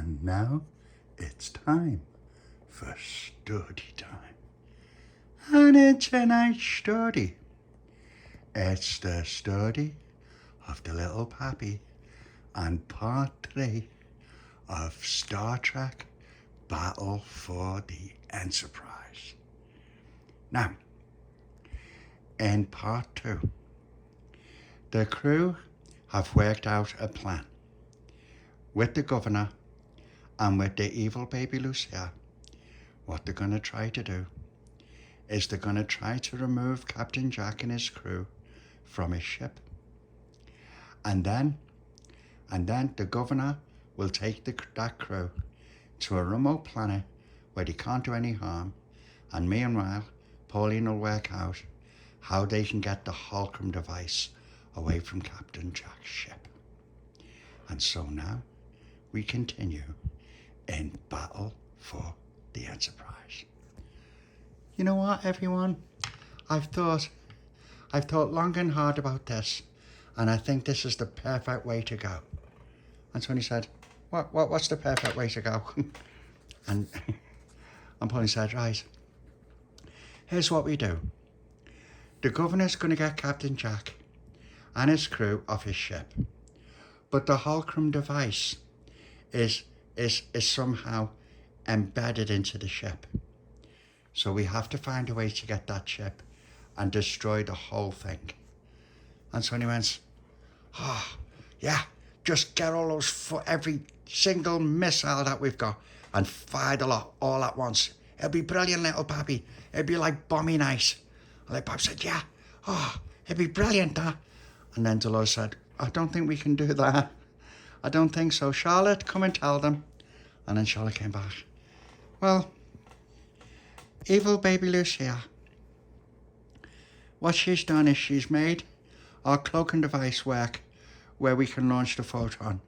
And now it's time for Stordy time. And in tonight's Stordy, it's the story of the little Papi and part 3 of Star Trek Battle for the Enterprise. Now, in part 2, the crew have worked out a plan with the governor and with the Evil Baby Lucia. What they're going to try to do is they're going to try to remove Captain Jack and his crew from his ship. And then the governor will take that crew to a remote planet where they can't do any harm, and meanwhile, Pauline will work out how they can get the Holchrom Device away from Captain Jack's ship. And so now we continue in Battle for the Enterprise. You know what, everyone? I've thought long and hard about this, and I think this is the perfect way to go. And Tony said, what's the perfect way to go? and Pauline said, right, here's what we do. The governor's going to get Captain Jack and his crew off his ship, but the Holchrom Device is somehow embedded into the ship. So we have to find a way to get that ship and destroy the whole thing. And so he went, yeah, just get all those, every single missile that we've got and fire the lot all at once. It'll be brilliant, little Papi. It'll be like bombing ice. And like Papi said, yeah, it'll be brilliant, that. And then Dolores said, I don't think we can do that. I don't think so. Charlotte, come and tell them. And then Charlotte came back. Well, Evil Baby Lucia, what she's done is she's made our cloak and device work where we can launch the photon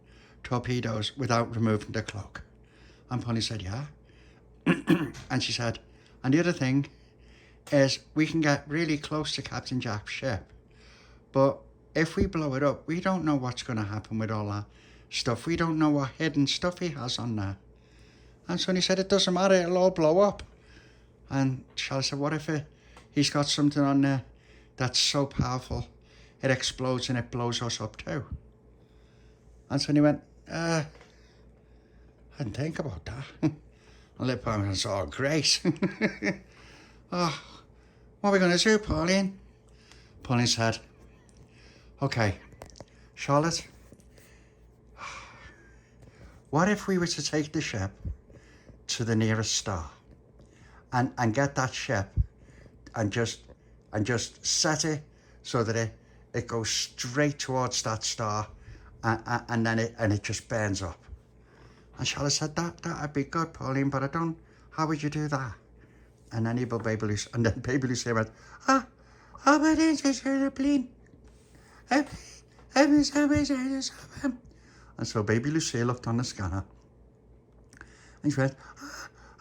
torpedoes without removing the cloak. And Polly said, yeah. And she said, and the other thing is we can get really close to Captain Jack's ship, but if we blow it up, we don't know what's going to happen with all that stuff. We don't know what hidden stuff he has on there. And so he said, it doesn't matter, it'll all blow up. And Charlotte said, what if he's got something on there that's so powerful it explodes and it blows us up too? And so he went, I didn't think about that. And Lip Palmer said, oh, great. Oh, what are we going to do, Pauline? Pauline said, okay, Charlotte, what if we were to take the ship to the nearest star and get that ship and just set it so that it goes straight towards that star and then it just burns up? And Charlotte said, that'd be good, Pauline, but how would you do that? And then Baby Lucia went, but it's just a plane. And so Baby Lucia looked on the scanner and she went,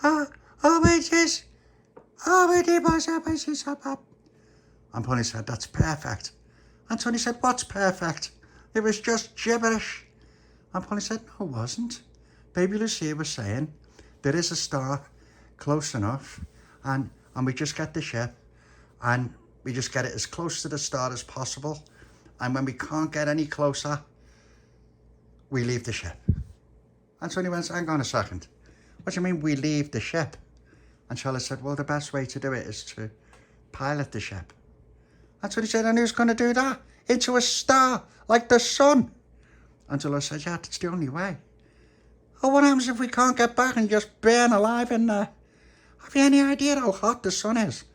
and Polly said, that's perfect. And Tony said, what's perfect? It was just gibberish. And Polly said, no, it wasn't. Baby Lucia was saying, there is a star close enough, and we just get the ship, and we just get it as close to the star as possible, and when we can't get any closer, we leave the ship. And Tony went, hang on a second. What do you mean we leave the ship? And Charlotte said, well, the best way to do it is to pilot the ship. That's what he said, and who's going to do that? Into a star, like the sun. And Dolores said, yeah, that's the only way. Oh, what happens if we can't get back and just burn alive in there? Have you any idea how hot the sun is?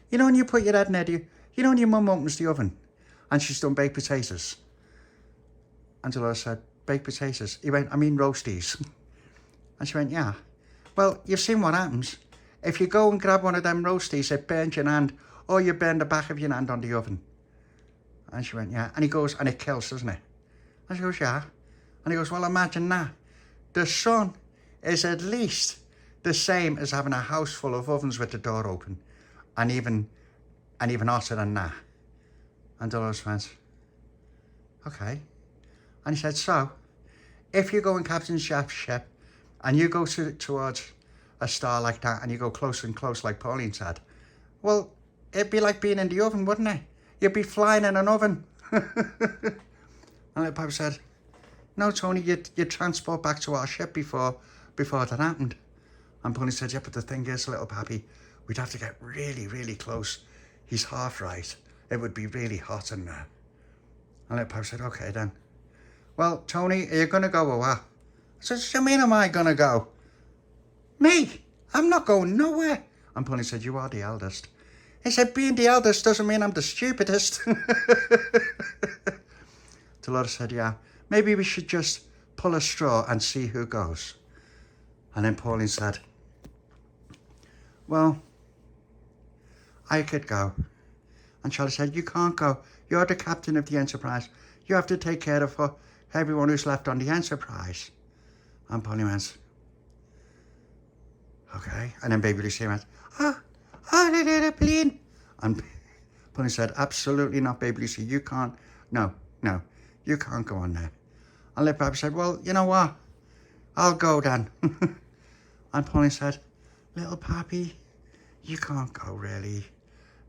You know when you put your head in there, you know when your mum opens the oven and she's done baked potatoes? And Dolores said, baked potatoes? He went, I mean roasties. And she went, yeah. Well, you've seen what happens. If you go and grab one of them roasties, it burns your hand, or you burn the back of your hand on the oven. And she went, yeah. And he goes, and it kills, doesn't it? And she goes, yeah. And he goes, well, imagine that. The sun is at least the same as having a house full of ovens with the door open, and even hotter than that. And Dolores went, okay. And he said, so, if you go in Captain Jack's ship and you go towards a star like that, and you go closer and closer, like Pauline said, well, it'd be like being in the oven, wouldn't it? You'd be flying in an oven. And little Papi said, no, Tony, you'd transport back to our ship before that happened. And Pauline said, yeah, but the thing is, little Papi, we'd have to get really, really close. He's half right. It would be really hot in there. And little Papi said, okay then. Well, Tony, are you going to go or what? I said, what do you mean am I going to go? Me? I'm not going nowhere. And Pauline said, you are the eldest. He said, being the eldest doesn't mean I'm the stupidest. Dolores said, yeah, maybe we should just pull a straw and see who goes. And then Pauline said, well, I could go. And Charlie said, you can't go. You're the captain of the Enterprise. You have to take care of everyone who's left on the Enterprise. And Pauline went, okay. And then Baby Lucia went, they did a plane. And Pauline said, absolutely not, Baby Lucia. You can't. No, you can't go on there. And little Papi said, well, you know what? I'll go then. And Pauline said, little Papi, you can't go really.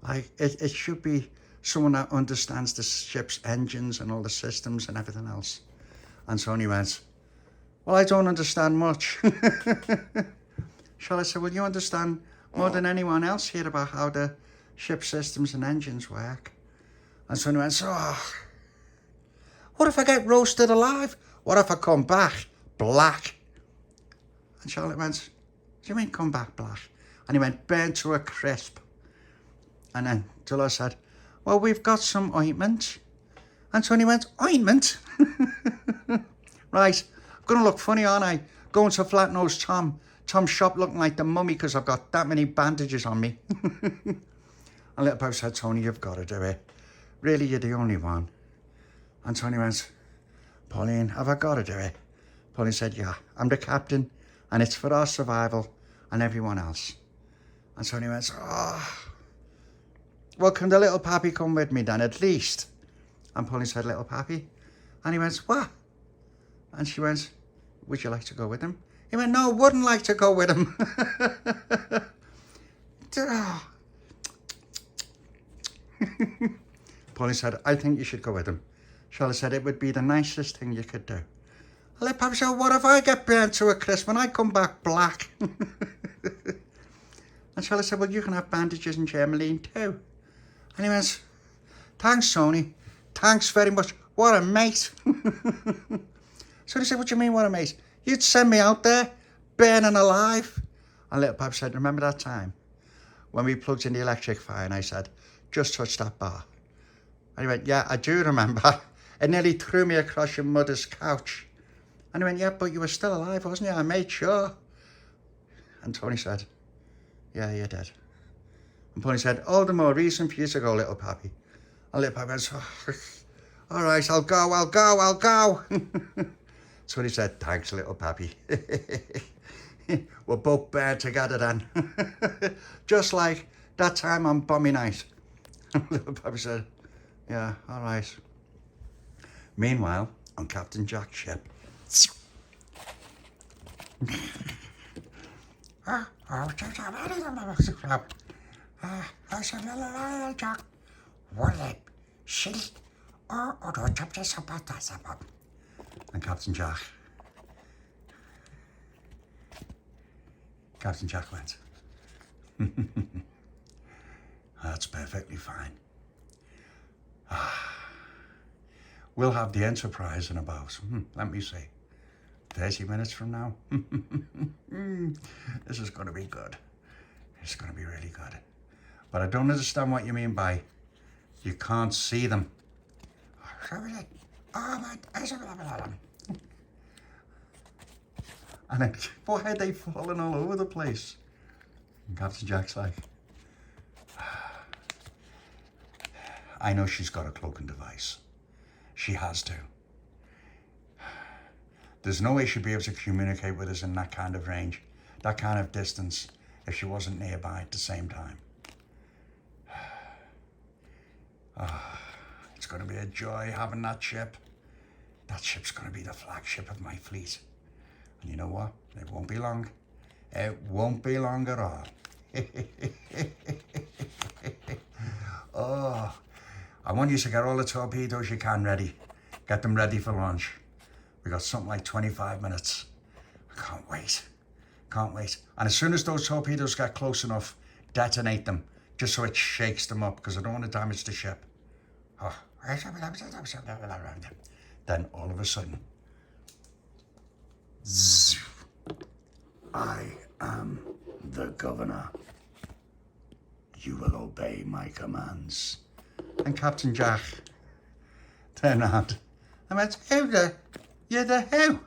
Like, it should be someone that understands the ship's engines and all the systems and everything else. And Tony went, well, I don't understand much. Charlotte said, well, you understand more than anyone else here about how the ship systems and engines work. And Tony went, oh, what if I get roasted alive? What if I come back black? And Charlotte went, what do you mean come back black? And he went, burnt to a crisp. And then Dolores said, well, we've got some ointment. And Tony went, ointment? Right, I'm going to look funny, aren't I? Going to Flat-Nosed Tom's shop looking like the mummy because I've got that many bandages on me. And little Papi said, Tony, you've got to do it. Really, you're the only one. And Tony went, Pauline, have I got to do it? Pauline said, yeah, I'm the captain and it's for our survival and everyone else. And Tony went, oh, well, can the little Papi come with me then at least? And Pauline said, little Papi? And he went, what? And she went, would you like to go with him? He went, no, wouldn't like to go with him. Pauline said, I think you should go with him. Charlotte said, it would be the nicest thing you could do. I let Papi say, what if I get burnt to a crisp and I come back black? And Charlotte said, well, you can have bandages and Germaline too. And he went, thanks, Tony. Thanks very much. What a mate. So he said, what do you mean, what a mate? You'd send me out there, burning alive. And little Papi said, remember that time when we plugged in the electric fire and I said, just touch that bar? And he went, yeah, I do remember. It nearly threw me across your mother's couch. And he went, yeah, but you were still alive, wasn't you? I made sure. And Tony said, yeah, you did. And Tony said, all the more reason for you to go, little Papi. And little Papi went, oh, all right, I'll go. So he said, thanks, little Papi. We're both bad together then. Just like that time on Bommy Night. Little Papi said, yeah, all right. Meanwhile, on Captain Jack's ship. And Captain Jack went, that's perfectly fine. We'll have the Enterprise in about, let me see, 30 minutes from now. This is going to be good. It's going to be really good. But I don't understand what you mean by you can't see them. And then, why are they falling all over the place? And Captain Jack's like, I know she's got a cloaking device. She has to. There's no way she'd be able to communicate with us in that kind of range, that kind of distance, if she wasn't nearby at the same time. It's going to be a joy having that ship. That ship's going to be the flagship of my fleet. And you know what? It won't be long. It won't be long at all. Oh, I want you to get all the torpedoes you can ready. Get them ready for launch. We got something like 25 minutes. I can't wait. Can't wait. And as soon as those torpedoes get close enough, detonate them, just so it shakes them up, because I don't want to damage the ship. Oh. Then all of a sudden, zzz, I am the governor. You will obey my commands. And Captain Jack turned around and went, "Who the? You're the who?"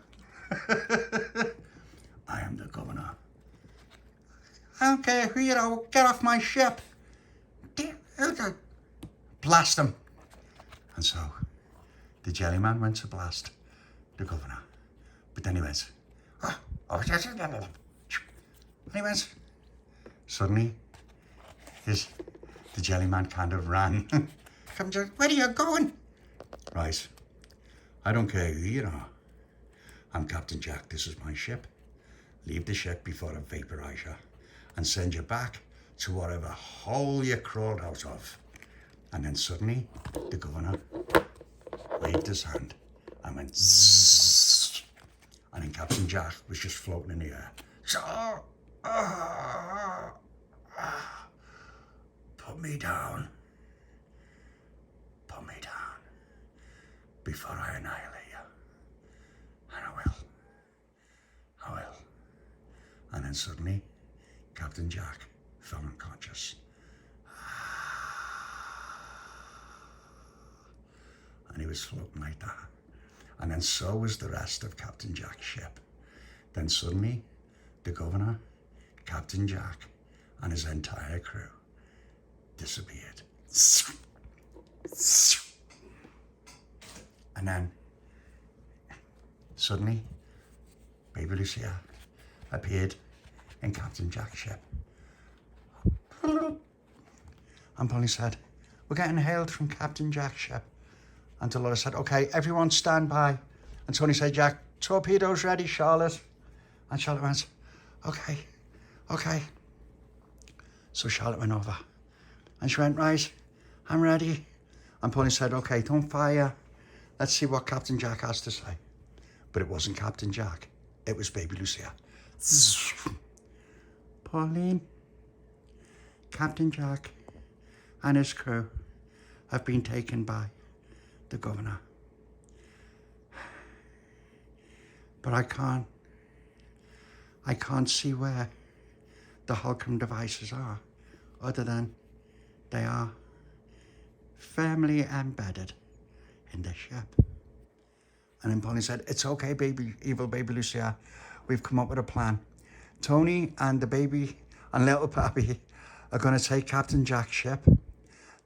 "I am the governor." "I don't care who you are, get off my ship." "Blast him." And so the jellyman went to blast the governor. But then he went, oh, and he went, suddenly the jellyman kind of ran. "Come to, where are you going?" "Right, I don't care who you are. I'm Captain Jack, this is my ship. Leave the ship before I vaporize you and send you back to whatever hole you crawled out of." And then suddenly the governor waved his hand and went zzz. And then Captain Jack was just floating in the air. "So, put me down. Put me down before I annihilate you. And I will. I will." And then suddenly, Captain Jack fell unconscious. And he was floating like that. And then so was the rest of Captain Jack's ship. Then suddenly, the governor, Captain Jack, and his entire crew disappeared. And then, suddenly, Baby Lucia appeared in Captain Jack's ship. And Polly said, "We're getting hailed from Captain Jack's ship." And Dolores said, "Okay, everyone stand by." And Tony said, "Jack, torpedoes ready, Charlotte." And Charlotte went, "Okay, okay." So Charlotte went over and she went, "Right, I'm ready." And Polly said, "Okay, don't fire. Let's see what Captain Jack has to say." But it wasn't Captain Jack. It was Baby Lucia. "Pauline, Captain Jack and his crew have been taken by the governor. But I can't see where the Holchrom devices are, other than they are firmly embedded in the ship." And then Polly said, "It's okay, Evil Baby Lucia. We've come up with a plan. Tony and the baby and little Papi are going to take Captain Jack's ship,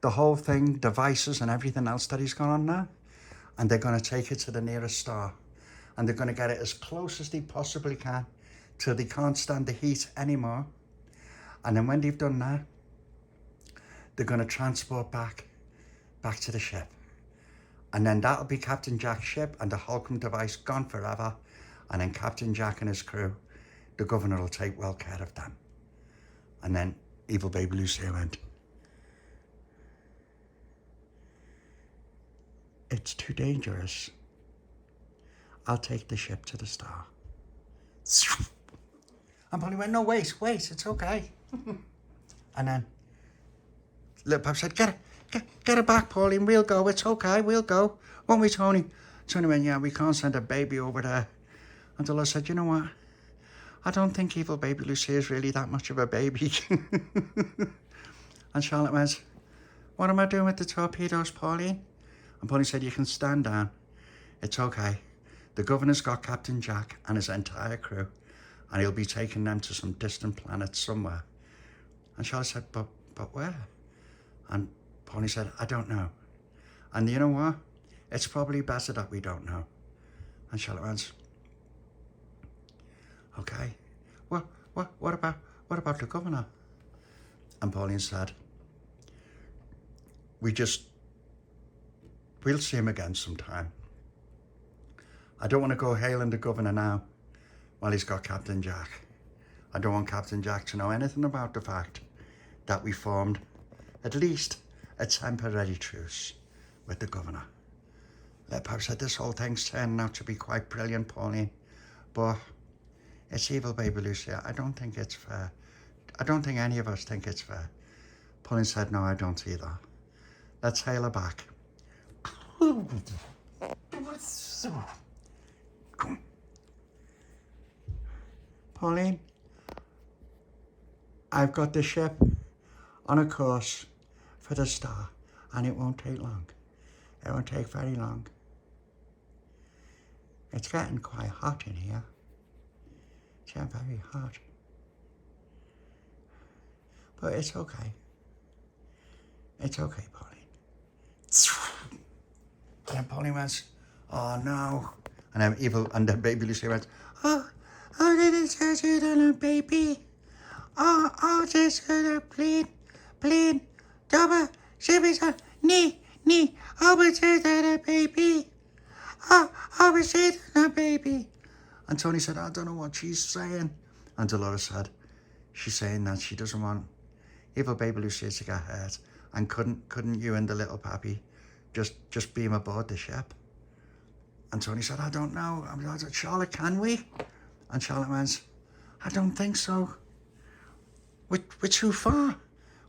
the whole thing, devices and everything else that he's got on there, and they're going to take it to the nearest star. And they're going to get it as close as they possibly can till they can't stand the heat anymore. And then when they've done that, they're going to transport back to the ship. And then that'll be Captain Jack's ship and the Holchrom device gone forever. And then Captain Jack and his crew, the governor will take well care of them." And then Evil Baby Lucia went, "It's too dangerous. I'll take the ship to the star." And Polly went, "No, wait, it's okay." And then little Pop said, get her back, Pauline, we'll go, it's okay, we'll go. Won't we, Tony?" Tony went, "Yeah, we can't send a baby over there." And Dolores said, "You know what? I don't think Evil Baby Lucia is really that much of a baby." And Charlotte went, "What am I doing with the torpedoes, Pauline?" And Pauline said, "You can stand down. It's okay. The governor's got Captain Jack and his entire crew, and he'll be taking them to some distant planet somewhere." And Charlotte said, but where?" And Pauline said, "I don't know. And you know what? It's probably better that we don't know." And Charlotte went, "Okay, well, what about the governor?" And Pauline said, we'll see him again sometime. I don't want to go hailing the governor now, Well, he's got Captain Jack. I don't want Captain Jack to know anything about the fact that we formed at least a temporary truce with the governor. Papi said this whole thing's turning out to be quite brilliant, Pauline, but it's Evil Baby Lucia. I don't think it's fair. I don't think any of us think it's fair. Pauline said, no, I don't either. Let's hail her back. Pauline, I've got the ship on a course for the star, and it won't take long. It won't take very long. It's getting quite hot in here. It's getting very hot. But it's okay. It's okay, Pauline. And then Pauline went, oh no. And then Baby Lucia went, oh, this is a little baby. Oh, this is a plane, double, shippies, knee, oh, it's a baby. Oh, it's a baby. And Tony said, I don't know what she's saying. And Dolores said, she's saying that she doesn't want Evil Baby Lucia to get hurt. And couldn't you and the little Papi just beam aboard the ship? And Tony said, I don't know. I said, Charlotte, can we? And Charlotte went, I don't think so. We're too far.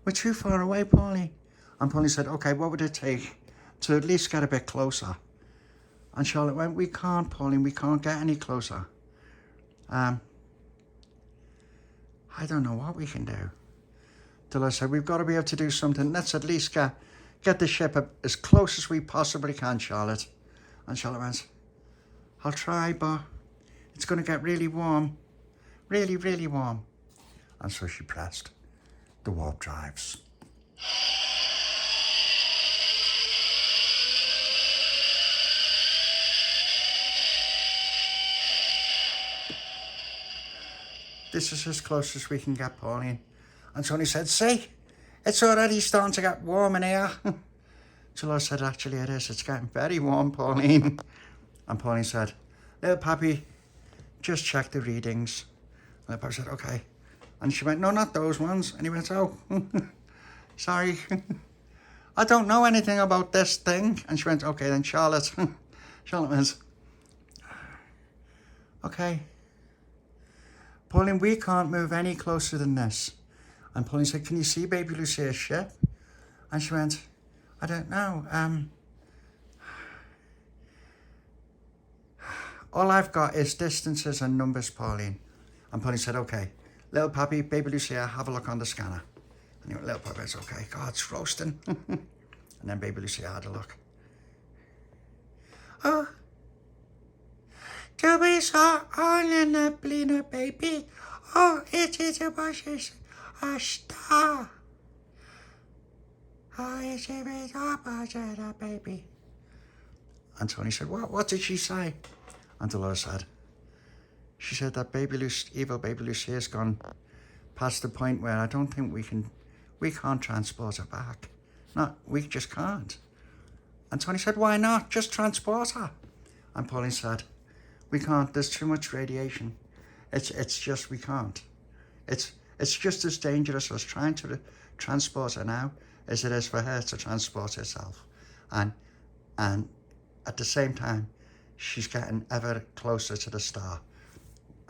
We're too far away, Pauline. And Pauline said, okay, what would it take to at least get a bit closer? And Charlotte went, we can't, Pauline, we can't get any closer. I don't know what we can do. Dolores said, we've got to be able to do something. Let's at least get the ship up as close as we possibly can, Charlotte. And Charlotte went, I'll try, but it's going to get really warm. Really, really warm. And so she pressed the warp drives. This is as close as we can get, Pauline. And Tony said, see, it's already starting to get warm in here. Dolores said, actually it is. It's getting very warm, Pauline. And Pauline said, little Papi, just check the readings. And little Papi said, okay. And she went, no, not those ones. And he went, oh, sorry. I don't know anything about this thing. And she went, okay, then Charlotte. Charlotte went, okay. Pauline, we can't move any closer than this. And Pauline said, can you see Baby Lucia's ship? And she went, I don't know. All I've got is distances and numbers, Pauline. And Pauline said, okay, little Papi, Baby Lucia, have a look on the scanner. And he went, little Papi, it's okay. God, it's roasting. And then Baby Lucia had a look. Oh, do we saw all in the blina, baby? Oh, it is a star. Oh, it's a baby. And Tony said, what did she say? And Dolores said, she said that Evil Baby Lucia has gone past the point where I don't think we can't transport her back. No, we just can't. And Tony said, why not? Just transport her. And Pauline said, we can't, there's too much radiation. It's just, we can't. It's just as dangerous as trying to transport her now as it is for her to transport herself. And at the same time, she's getting ever closer to the star.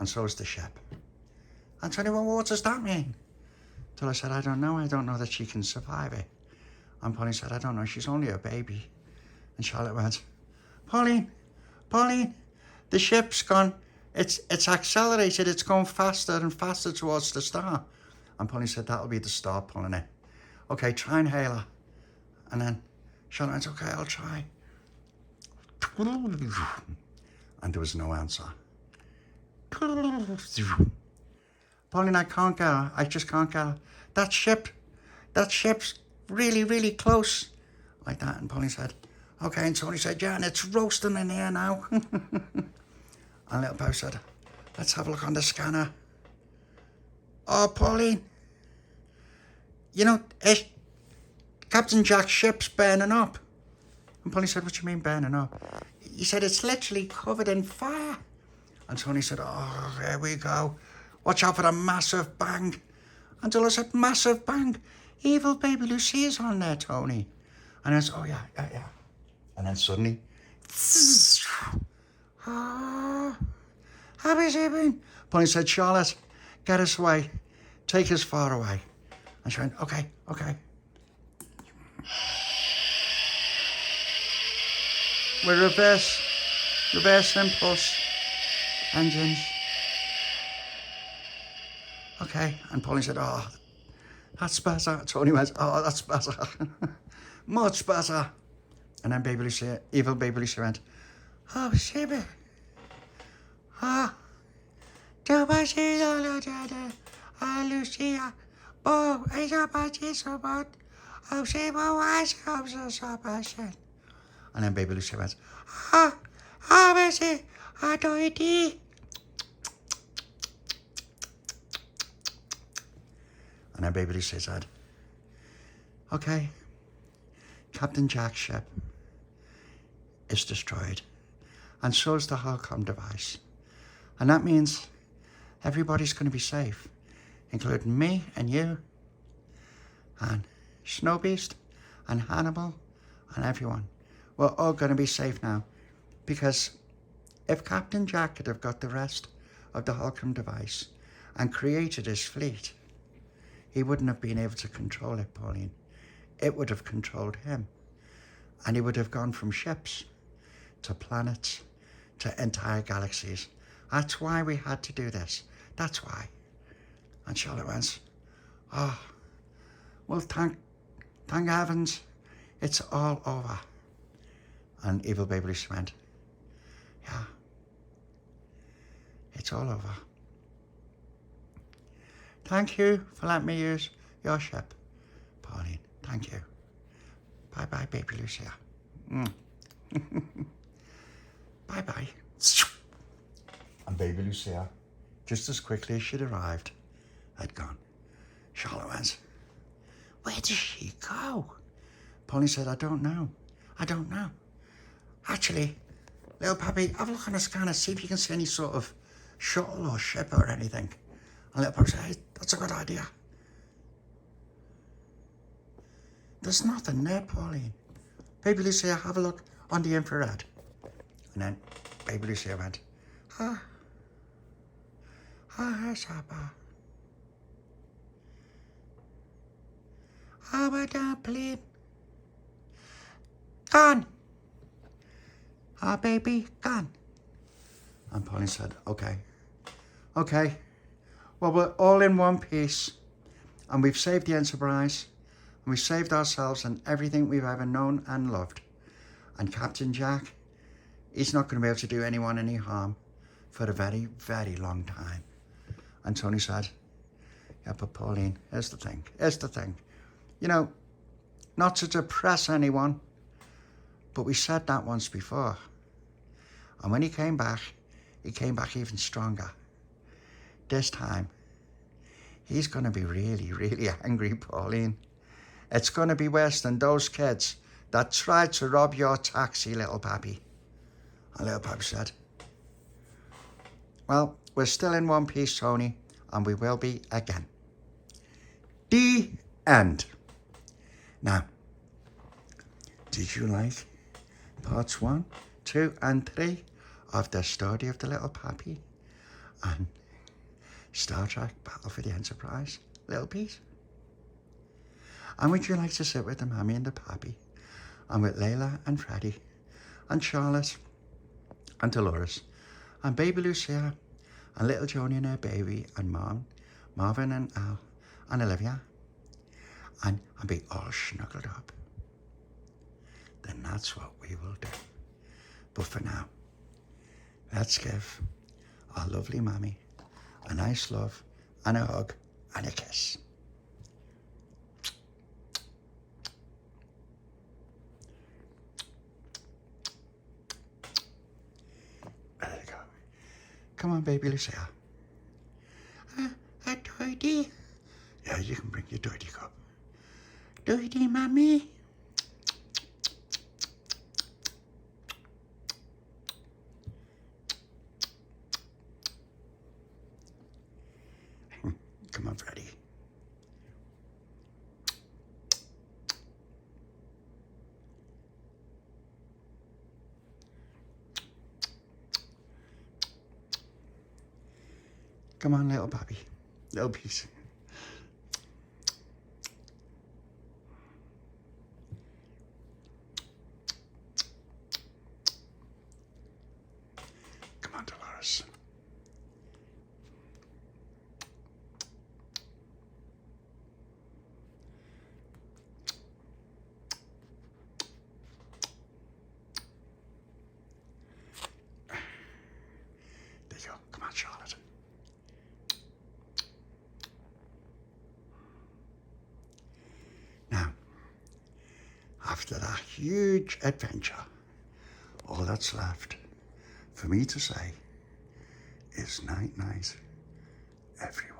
And so is the ship. And Tony went, well, what does that mean? Till I said, I don't know that she can survive it. And Pauline said, I don't know, she's only a baby. And Charlotte went, Pauline, the ship's gone, it's accelerated, it's going faster and faster towards the star. And Pauline said, that'll be the star pulling it. Okay, try and hail her. And then Charlotte went, okay, I'll try. And there was no answer. Pauline, I can't get her. I just can't get her. That ship's really, really close. Like that. And Pauline said, okay. And Tony said, yeah, and it's roasting in here now. And little Papi said, let's have a look on the scanner. Oh, Pauline, you know, Captain Jack's ship's burning up. And Pauline said, what do you mean burning up? He said, it's literally covered in fire. And Tony said, oh, here we go. Watch out for a massive bang. Until I said, massive bang. Evil Baby Lucia's on there, Tony. And I said, oh, yeah. And then suddenly, oh, how is it been? Polly said, Charlotte, get us away. Take us far away. And she went, okay. With reverse impulse engines. Okay, and Polly said, oh, that's better. Tony went, oh, that's better. Much better. And then Evil Baby Lucia went, oh, Sibby. Oh, do I see Lucia? Oh, is a party so bad? Oh, see my wife comes a suppression. And then Baby Lucia went, is it? I do it. And then Baby Lucia said, okay, Captain Jack's ship is destroyed, and so is the Holchrom Device. And that means everybody's going to be safe, including me and you, and Snow Beast, and Hannibal, and everyone. We're all going to be safe now, because if Captain Jack could have got the rest of the Holchrom Device and created his fleet, he wouldn't have been able to control it, Pauline. It would have controlled him. And he would have gone from ships to planets to entire galaxies. That's why we had to do this. That's why. And Charlotte went, oh, well, thank heavens, it's all over. And Evil Baby Lucia went, yeah, it's all over. Thank you for letting me use your ship, Pauline. Thank you. Bye-bye, Baby Lucia. Bye-bye. And Baby Lucia, just as quickly as she'd arrived, had gone. Charlotte went, where did she go? Pauline said, I don't know. Actually, little Papi, have a look on the scanner, see if you can see any sort of shuttle or ship or anything. And little Papi said, hey, that's a good idea. There's nothing there, Pauline. Baby Lucia, have a look on the infrared. And then Baby Lucia went, here's Papa. Our dumpling. Gone. Our baby, gone. And Pauline said, okay. Well, we're all in one piece. And we've saved the Enterprise. And we've saved ourselves and everything we've ever known and loved. And Captain Jack, he's not going to be able to do anyone any harm for a very, very long time. And Tony said, yeah, but Pauline, here's the thing. You know, not to depress anyone, but we said that once before. And when he came back even stronger. This time, he's going to be really, really angry, Pauline. It's going to be worse than those kids that tried to rob your taxi, little Papi. And little Papi said, well, we're still in one piece, Tony, and we will be again. The end. Now, did you like parts 1, 2, and 3 of the story of the little Papi and Star Trek Battle for the Enterprise, little piece? And would you like to sit with the Mammy and the Papi, and with Layla and Freddie, and Charlotte, and Dolores, and Baby Lucia, and little Joni and her baby, and Mom, Marvin and Al, and Olivia, and be all snuggled up? Then that's what we will do. But for now, let's give our lovely Mammy a nice love, and a hug, and a kiss. There you go. Come on, Baby Lucia. A dirty? Yeah, you can bring your dirty cup. Dirty, Mommy. Come on, Freddie. Come on, little Papi. Little piece. Come on, Dolores. There you go. Come on, Charlotte. Now, after that huge adventure, all that's left for me to say is night-night, everyone.